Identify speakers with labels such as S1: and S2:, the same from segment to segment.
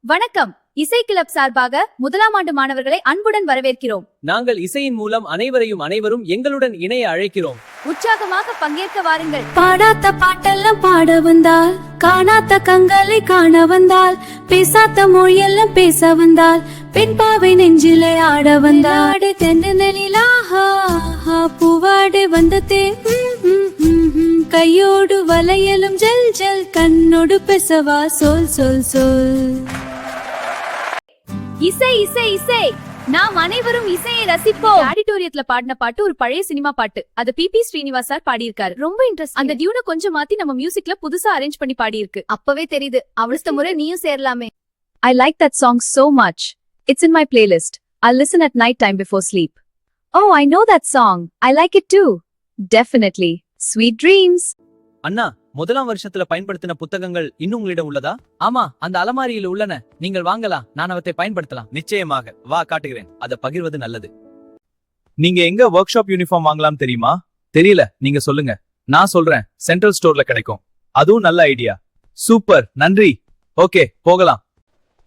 S1: வணக்கம். இசை கிளப் சார்பாக முதலாம் ஆண்டு மாணவர்களை அன்புடன் வரவேற்கிறோம்.
S2: நாங்கள் இசையின் மூலம் அனைவரும் எங்களுடன் இணைய அழைக்கிறோம்.
S1: உற்சாகமாக பங்கேற்க வாருங்கள்.
S3: பாடாத்த பாட்டெல்லாம் பாட வந்தால், காணாத்த கண்களை காண வந்தால், பேசாத்த மொழியெல்லாம் பேச வந்தால், பெண் பாவை நெஞ்சிலே ஆட வந்தாடு தென்னலிலாஹா பூவாடே வந்ததே கையோடு வளையலும் ஜல் ஜல் கண்ணோடு பெசவா சொல் சொல் சொல்.
S1: இசை இசை இசை நாம் அனைவரும் இசையை ரசிப்போம். ஆடிட்டோரியத்துல பாடின பாட்டு ஒரு பழைய சினிமா பாட்டு. அது பி ஸ்ரீனிவாஸ் சார் பாடியிருக்காரு. ரொம்ப இன்ட்ரெஸ்ட். அந்த டியூனை கொஞ்சம் மாத்தி நம்ம மியூசிக்ல புதுசா அரேஞ்ச் பண்ணி பாடியிருக்கு. அப்பவே தெரியுது அடுத்த முறை நீயும் சேரலாமே. I like that song so much. It's in my playlist. I'll listen at night time before sleep. Oh, I know that song. I like it too. Definitely. Sweet dreams.
S2: அண்ணா, முதலாம் வருஷத்துல பயன்படுத்தின புத்தகங்கள் இன்னும் உங்களிடம் உள்ளதா? ஆமா, அந்த அலமாரியில் உள்ளன. நீங்கள் வாங்கலாம். நான் அவற்றை பயன்படுத்தலாம். நிச்சயமாக. வா, காட்டுகிறேன். அதை பகிர்வது நல்லது.
S4: நீங்க எங்க ஒர்க் ஷாப் யூனிஃபார்ம் வாங்கலாம் தெரியுமா? தெரியல, நீங்க சொல்லுங்க. நான் சொல்றேன், சென்ட்ரல் ஸ்டோர்ல கிடைக்கும். அதுவும் நல்ல ஐடியா. சூப்பர், நன்றி. ஓகே, போகலாம்.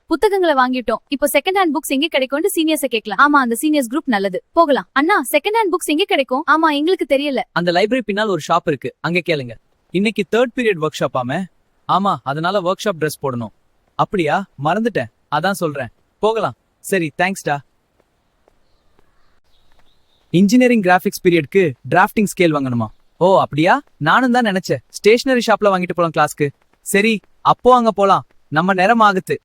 S1: புத்தகங்களை வாங்கிட்டோம். இப்போ செகண்ட் ஹேண்ட் புக்ஸ் எங்க கிடைக்கும்னு சீனியர்ஸ் கேட்கலாம். ஆமா, அந்த சீனியர்ஸ் குரூப் நல்லது. போகலாம். அண்ணா, செகண்ட் ஹேண்ட் புக்ஸ் எங்க கிடைக்கும்? ஆமா, எங்களுக்கு தெரியல.
S2: அந்த லைப்ரரி பின்னால் ஒரு ஷாப் இருக்கு, அங்க கேளுங்க. இன்னைக்கு 3rd பீரியட் ஒர்க் ஷாப்பாமே. ஆமா, அதனால ஒர்க் ஷாப் ட்ரெஸ் போடணும். அப்படியா? மறந்துட்டேன். அதான் சொல்றேன். போகலாம். சரி, தேங்க்ஸ்டா. இன்ஜினியரிங் கிராபிக்ஸ் பீரியட்க்கு டிராஃப்டிங் ஸ்கேல் வாங்கணுமா? ஓ, அப்படியா? நானும் தான் நினைச்சேன். ஸ்டேஷனரி ஷாப்ல வாங்கிட்டு போலாம் கிளாஸ்க்கு. சரி, அப்போ அங்க போலாம். நம்ம நேரம் ஆகுது.